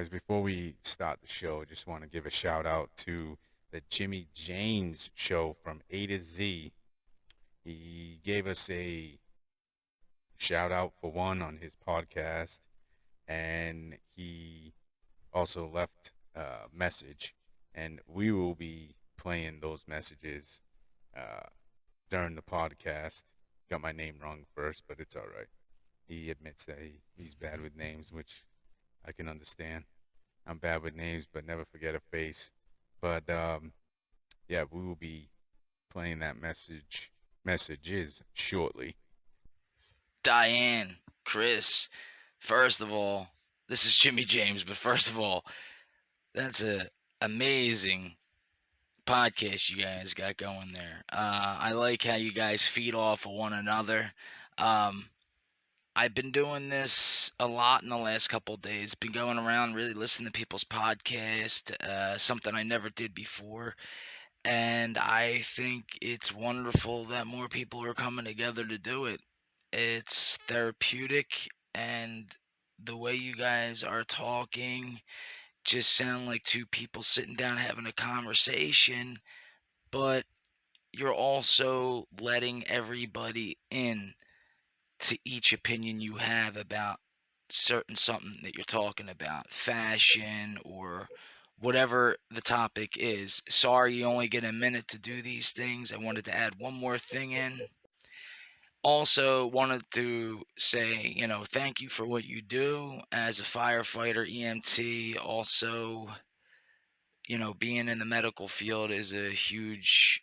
guys, before we start the show, I just want to give a shout out to the Jimmy James show from A to Z. He gave us a shout out for one on his podcast, and he also left a message, and we will be playing those messages uh, during the podcast. Got my name wrong first, but it's all right. He admits that he's bad with names, which I can understand. I'm bad with names, but never forget a face. But yeah, we will be playing that messages shortly. Diane, Chris, first of all, this is Jimmy James, but first of all, that's a amazing podcast you guys got going there. I like how you guys feed off of one another. Um, I've been doing this a lot in the last couple of days. Been going around really listening to people's podcast, something I never did before. And I think it's wonderful that more people are coming together to do it. It's therapeutic, and the way you guys are talking just sound like two people sitting down having a conversation, but you're also letting everybody in to each opinion you have about certain something that you're talking about, fashion or whatever the topic is. Sorry you only get a minute to do these things. I wanted to add one more thing in. Also wanted to say, thank you for what you do as a firefighter, EMT. Also, being in the medical field is a huge,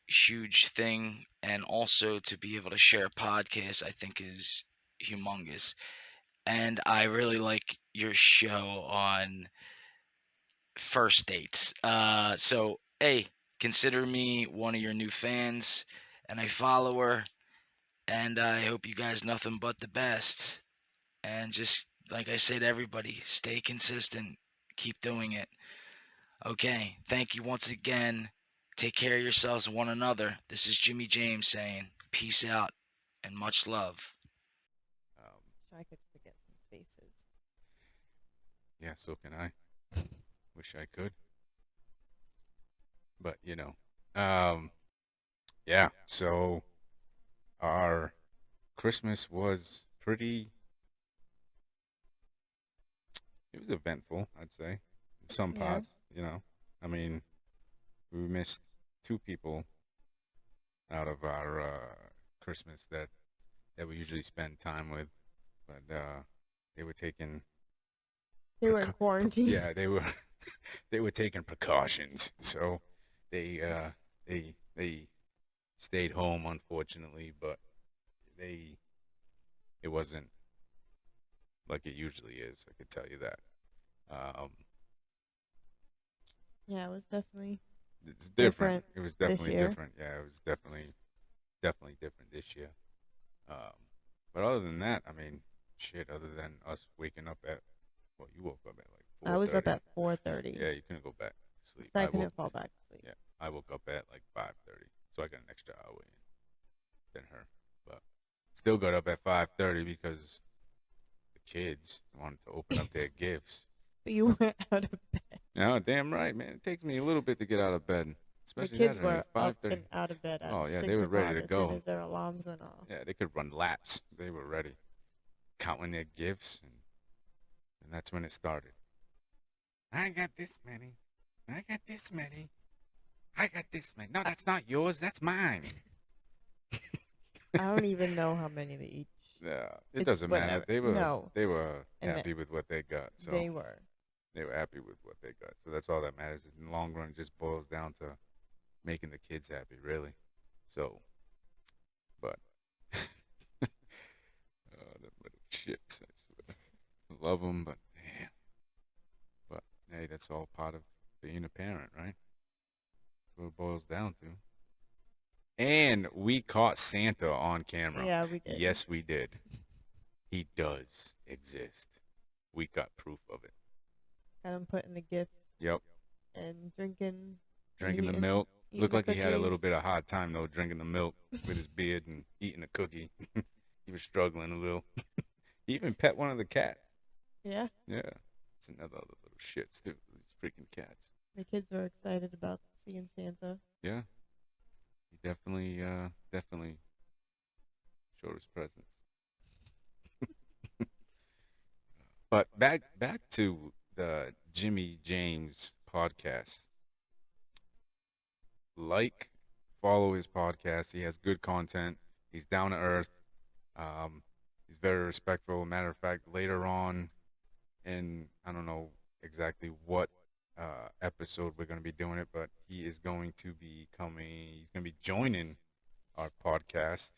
huge thing. And also to be able to share a podcast, I think is humongous. And I really like your show on first dates. So, hey, consider me one of your new fans and a follower. And I hope you guys nothing but the best. And just like I said, everybody, stay consistent. Keep doing it. Okay, thank you once again. Take care of yourselves and one another. This is Jimmy James saying peace out and much love. Um, I could forget some faces. yeah, so can I. Wish I could, but yeah. So our Christmas was pretty. It was eventful, I'd say, in some Yeah. parts. I mean, we missed two people out of our Christmas that we usually spend time with, but they were taking They were in quarantine. yeah, they were they were taking precautions, so they they stayed home, unfortunately, but they it wasn't like it usually is. I could tell you that. Um, Yeah, it was definitely it's different. different It was this definitely year. different. Yeah, it was definitely different this year. Um, but other than that, I mean, shit. Other than us waking up at, well, you woke up at like 4:30. I was up at 4:30. Yeah, you couldn't go back to sleep. So I couldn't fall back to sleep. Yeah, I woke up at like 5:30, so I got an extra hour in than her. But still got up at 5:30 because the kids wanted to open up their gifts. But you weren't out of bed. No, damn right, man. It takes me a little bit to get out of bed, The especially kids that early. were up 5:30. and out of bed at Oh yeah, 6 they were ready o'clock to as soon go. as their alarms went off. Yeah, they could run laps. They were ready, counting their gifts, and that's when it started. I got this many. I got this many. I got this many. No, that's not yours. That's mine. I don't even know how many they each. Yeah, it It's doesn't matter. whatever. They were No. they were And happy with what they got. So They were. they were happy with what they got. So that's all that matters. In the long run, it just boils down to making the kids happy, really. So, but them little shits. I swear. I love them, but damn. But hey, that's all part of being a parent, right? That's what it boils down to. And we caught Santa on camera. Yeah, we did. Yes, we did. He does exist. We got proof of it. Got him putting the gift Yep. and drinking. Drinking the eating- milk. eating Looked the like he had a little cookies. bit of hard time though, drinking the milk with his beard and eating a cookie. He was struggling a little. He even pet one of the cats. Yeah. Yeah. another little shits too. These freaking cats. The kids are excited about seeing Santa. Yeah, he definitely showed his presence. But back to the Jimmy James podcast. Like, follow his podcast. He has good content. He's down to earth. Um, he's very respectful. Matter of fact, later on, in I don't know exactly what episode we're going to be doing it, but he is going to be coming. He's going to be joining our podcast.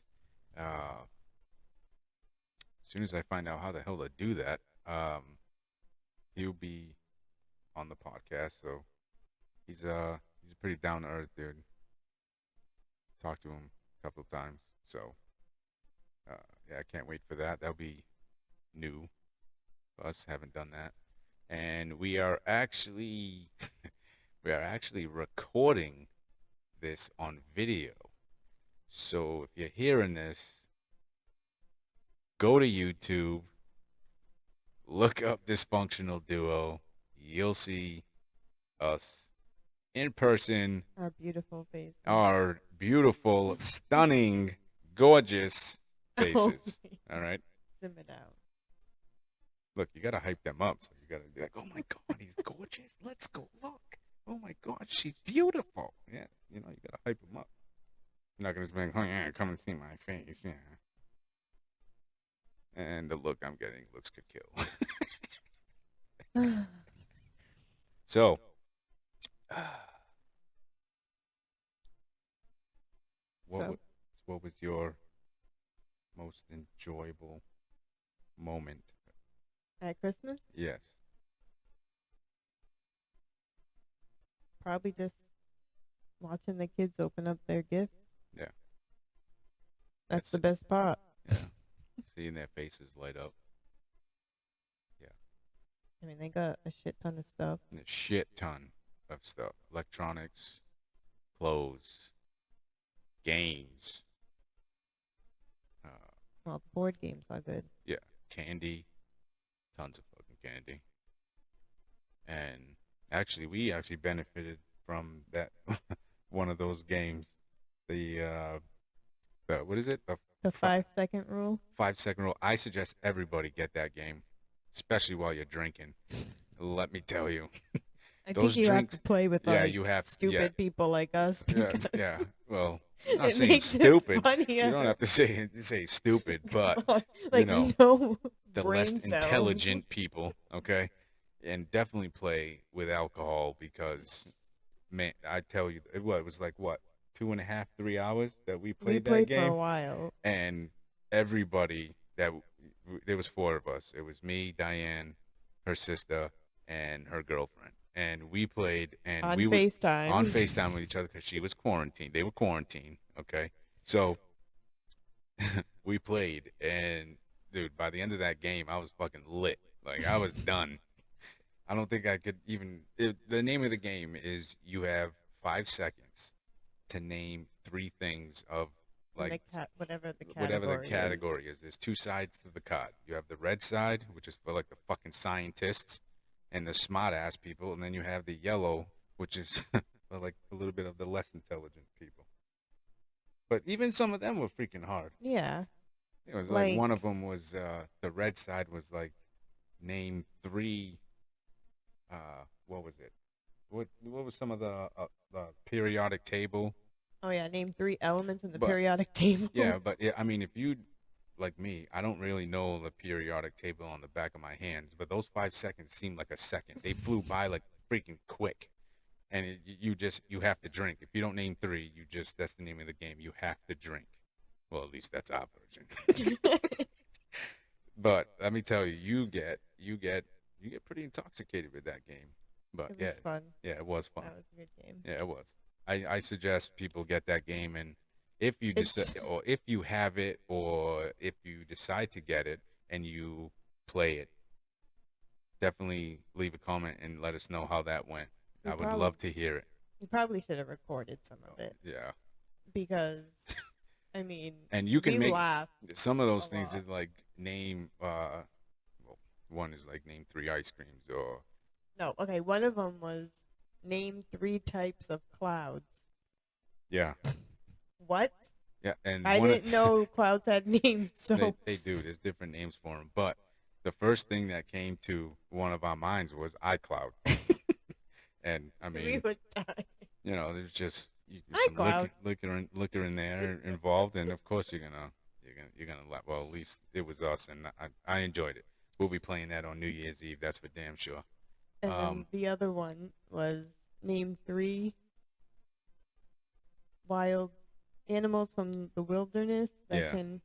As soon as I find out how the hell to do that, he'll be on the podcast. So he's a pretty down to earth dude. Talked to him a couple of times. So yeah, I can't wait for that. That'll be new. Us haven't done that, and we are actually recording this on video. So if you're hearing this, go to YouTube, look up Dysfunctional Duo. You'll see us in person, Our beautiful faces. our beautiful, stunning, gorgeous faces. Oh, All right. simmer down. Look, you gotta hype them up. So you gotta be like, "Oh my God, he's gorgeous. Let's go look. Oh my God, she's beautiful." Yeah, you gotta hype them up. You're not gonna just be like, "Oh yeah, come and see my face." Yeah. And the look I'm getting, looks could kill. So, what was your most enjoyable moment? At Christmas, Yes. probably just watching the kids open up their gifts. Yeah. That's the best part. Yeah. Seeing their faces light up. I mean, they got a shit ton of stuff. And a shit ton of stuff. Electronics, clothes, games. Well, the board games are good. Yeah. Candy. Tons of fucking candy. And actually, we actually benefited from that. One of those games. The what is it? The 5-second rule. 5-second rule. I suggest everybody get that game, especially while you're drinking. Let me tell you. I Those think you drinks- have to play with yeah, like you have- stupid yeah. people like us. Yeah, because yeah. Well, I'm not it saying makes stupid. It funnier. You don't have to say stupid, but like know, no the brain less cells. intelligent people, okay? And definitely play with alcohol because, man, I tell you, it was like, what, 2.5, 3 hours that we played that game? For a while. And everybody there was 4 of us. It was me, Diane, her sister, and her girlfriend. And we played, and On we FaceTime. were on FaceTime with each other because she was quarantined. They were quarantined, okay? So we played, and dude, by the end of that game, I was fucking lit. Like, I was done. I don't think I could even. The name of the game is you have 5 seconds to name 3 things of like whatever the category is. There's 2 sides to the card. You have the red side, which is for like the fucking scientists and the smart ass people, and then you have the yellow, which is for like a little bit of the less intelligent people. But even some of them were freaking hard. Yeah. It was like one of them was the red side was like name 3. What was it? What was some of the periodic table? Oh yeah, name 3 elements in the But- periodic table. Yeah, but I mean, if you like me, I don't really know the periodic table on the back of my hands, but those 5 seconds seemed like a second. They flew by like freaking quick, and you have to drink. If you don't name 3, that's the name of the game. You have to drink. Well, at least that's our version. But let me tell you, you get pretty intoxicated with that game. But It was fun. yeah, it was fun. That was a good game. Yeah, it was. I suggest people get that game, and if you or if you have it, or if you decide to get it and you play it, definitely leave a comment and let us know how that went. I would love to hear it. You probably should have recorded some of it Yeah. because, I mean, And you can we make laughed some of those a things lot. is like name. one is like name 3 ice creams, or No, okay. One of them was name 3 types of clouds. yeah, What? yeah, and I one didn't know clouds had names. So they do. There's different names for them, but the first thing that came to one of our minds was iCloud, and I we mean, would die. there's just some iCloud. liquor in there involved, and of course you're gonna laugh. Well, at least it was us, and I enjoyed it. We'll be playing that on New Year's Eve. That's for damn sure. And then the other one was name 3 wild animals from the wilderness that can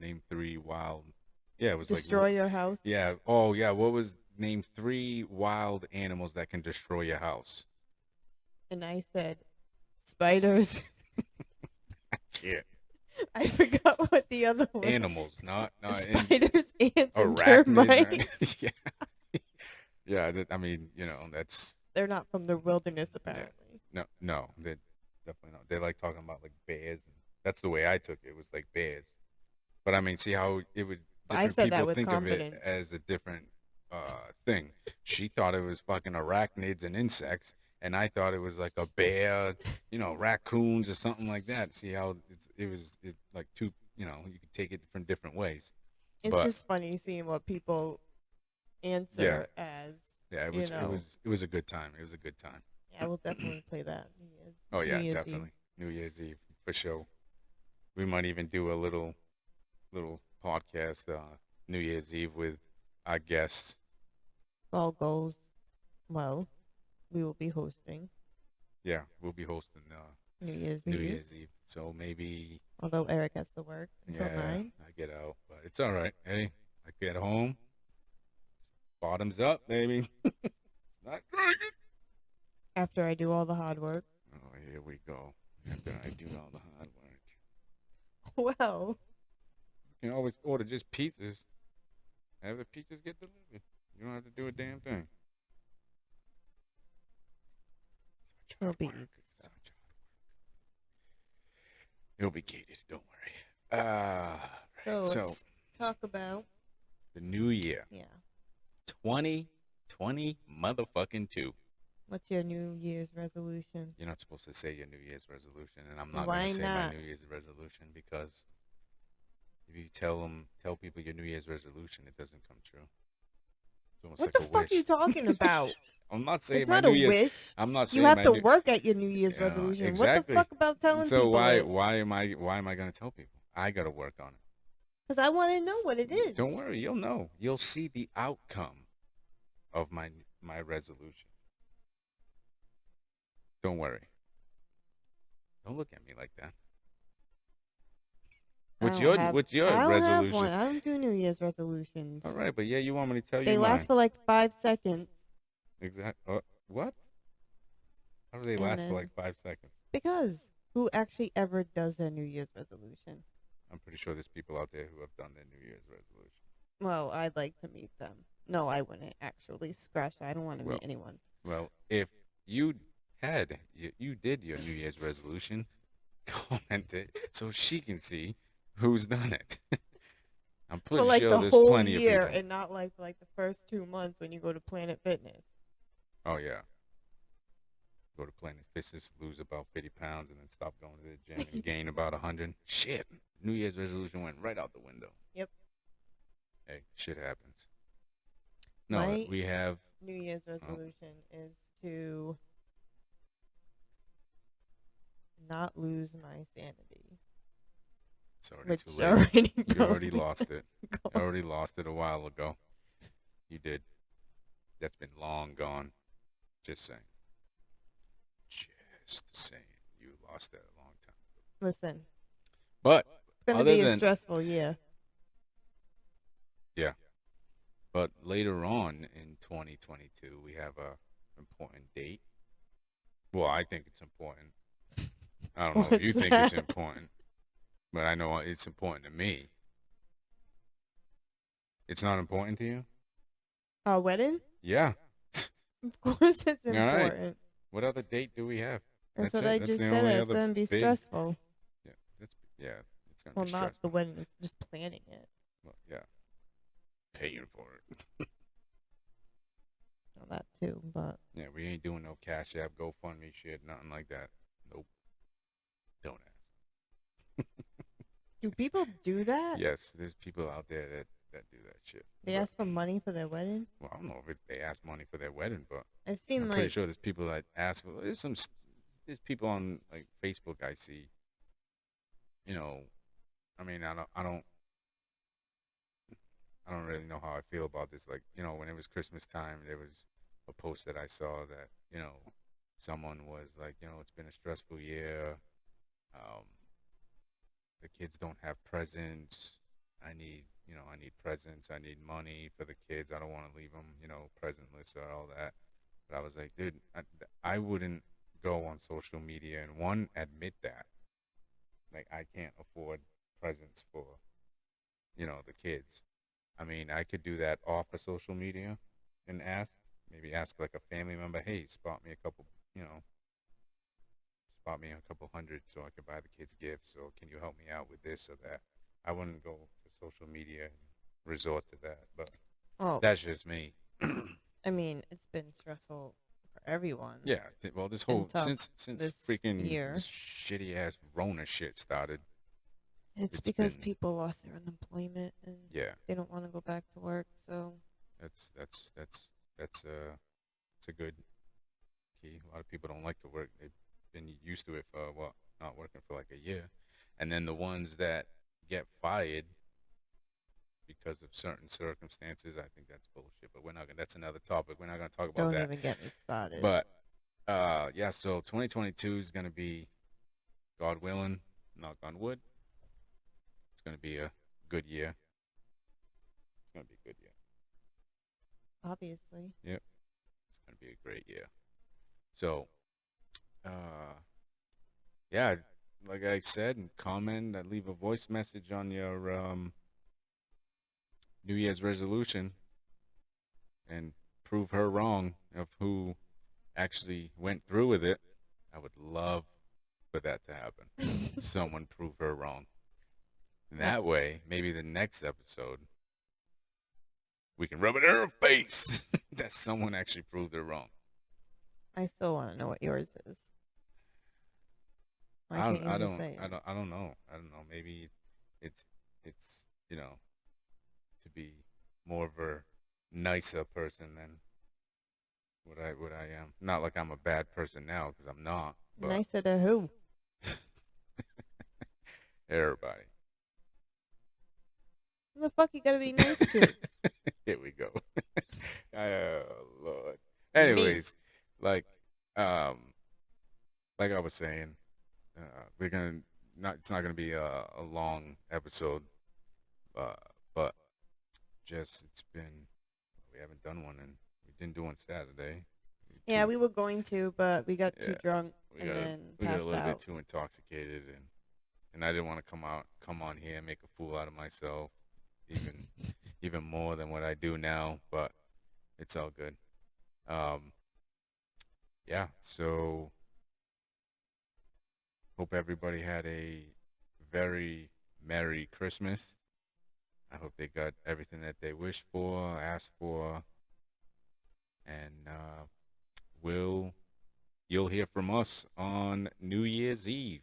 name 3 wild. Yeah, it was destroy your house. Yeah. Oh, yeah. What was name 3 wild animals that can destroy your house? And I said spiders. Yeah. I forgot what the other one. Animals, not spiders, ants, and arachnids. termites. Yeah. Yeah. I mean, that's. They're not from the wilderness, apparently. No, they definitely not. They like talking about like bears. And that's the way I took it. It was like bears. But I mean, see how it would. I Different said that people with think confidence. of it as a different thing. She thought it was fucking arachnids and insects, and I thought it was like a bear, raccoons or something like that. See how it was like two, you could take it from different ways. It's just funny seeing what people answer as. Yeah, it was a good time. It was a good time. Yeah, we'll definitely play that. Oh yeah, New Year's definitely. Eve. New Year's Eve for sure. We might even do a little podcast New Year's Eve with our guests. All goes well. We will be hosting. Yeah, we'll be hosting New Year's New Eve. Year's Eve. So maybe. Although Eric has to work until 9. I get out, but it's all right. Hey, I get home. Bottoms up, baby. Not drinking. After I do all the hard work. Oh, here we go. After I do all the hard work. Well. You can always order just pizzas. Have the pizzas get delivered. You don't have to do a damn thing. It'll be easy stuff. It'll be gated. Don't worry. So let's talk about the new year. Yeah. 2020 motherfucking 2. What's your New Year's resolution? You're not supposed to say your New Year's resolution, and I'm not going to say my New Year's resolution because if you tell people your New Year's resolution, it doesn't come true. It's almost What like the a fuck wish. are you talking about? I'm not saying it's my not New a Year's. wish. I'm not saying you have to work at your New Year's resolution. Exactly. What the fuck about telling so people? So why am I going to tell people? I got to work on it. Because I want to know what it is. Don't worry, you'll know. You'll see the outcome of my resolution. Don't worry. Don't look at me like that. What's your resolution? I don't do New Year's resolutions. All right, but yeah, you want me to tell you They last for like 5 seconds. Exactly. What? How do they last for like 5 seconds? Because who actually ever does their New Year's resolution? I'm pretty sure there's people out there who have done their New Year's resolution. Well, I'd like to meet them. No, I wouldn't actually. Scratch that. I don't want to meet anyone. Well, if you did your New Year's resolution, comment it so she can see who's done it. I'm pretty for like sure the there's whole plenty year of people. and not like for like the first 2 months when you go to Planet Fitness. Oh yeah. Go to Planet Fitness, lose about 50 pounds, and then stop going to the gym and gain about 100. Shit. New Year's resolution went right out the window. Yep. Hey, shit happens. No, we have... New Year's resolution is to not lose my sanity. It's already too late. You already lost it. Gone. You already lost it a while ago. You did. That's been long gone. Just saying. Just saying. You lost that a long time ago. Listen. But it's going to be a stressful year. Yeah. But later on in 2022, we have a important date. Well, I think it's important. I don't know if you think it's important, but I know it's important to me. It's not important to you? Our wedding? Yeah. Of course it's important. All right. What other date do we have? That's what I just said. It's going to be stressful. Yeah, it's going to be stressful. Well, not the wedding, just planning it. Well, yeah. paying for it. Well, that too, but Yeah, we ain't doing no Cash App, GoFundMe shit, nothing like that. Nope. Don't ask. do people do that? Yes, there's people out there that do that shit. They But, ask for money for their wedding? well, I don't know if they ask money for their wedding, but I've seen I'm like pretty sure there's people that ask for. There's people on like Facebook I see. You know, I mean, I don't really know how I feel about this. Like, you know, when it was Christmas time, there was a post that I saw that, you know, someone was like, you know, it's been a stressful year. Um, the kids don't have presents. I need presents. I need money for the kids. I don't want to leave them, you know, presentless or all that. But I was like, dude, I wouldn't go on social media and one, admit that. Like, I can't afford presents for, you know, the kids. I mean, I could do that off of social media and maybe ask like a family member, hey, you know, spot me a couple hundred so I could buy the kids gifts, or can you help me out with this or that? I wouldn't go to social media and resort to that, but well, that's just me. I mean, it's been stressful for everyone. Yeah, well, this And whole tough since this freaking year. this shitty ass Rona shit started. It's It's because been- people lost their unemployment and Yeah, they don't want to go back to work, so that's it's a good key. A lot of people don't like to work. They've been used to it for not working for like a year, and then the ones that get fired because of certain circumstances, I think that's bullshit. But we're not gonna. That's another topic. We're not gonna talk about don't that. even get me started. But yeah. So 2022 is gonna be, God willing, knock on wood, it's gonna be a good year. It's gonna be a good year. Obviously. Yep. It's gonna be a great year. So, uh, yeah, like I said, and comment, leave a voice message on your New Year's resolution, and prove her wrong of who actually went through with it. I would love for that to happen. Someone prove her wrong. And that way, maybe the next episode, we can rub it in her face that someone actually proved her wrong. I still want to know what yours is. I can't even say it. I don't know. I don't know. Maybe it's you know, to be more of a nicer person than what I am. Not like I'm a bad person now, because I'm not. But Nicer to who? everybody. Who the fuck you gotta be nice to? Here we go. Oh Lord. Anyways, like I was saying, we're gonna not. It's not gonna be a long episode, but just we haven't done one, and we didn't do one Saturday. Yeah, we were going to, but we got too Yeah, drunk we and got then we got a passed little bit out. too intoxicated, and I didn't want to come on here and make a fool out of myself, even more than what I do now. But it's all good. Yeah. So hope everybody had a very Merry Christmas. I hope they got everything that they wished for, asked for, and you'll hear from us on New Year's Eve.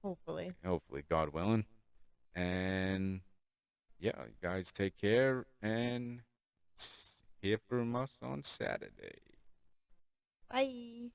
Hopefully. Hopefully, God willing. And yeah, you guys take care and hear from us on Saturday. Bye.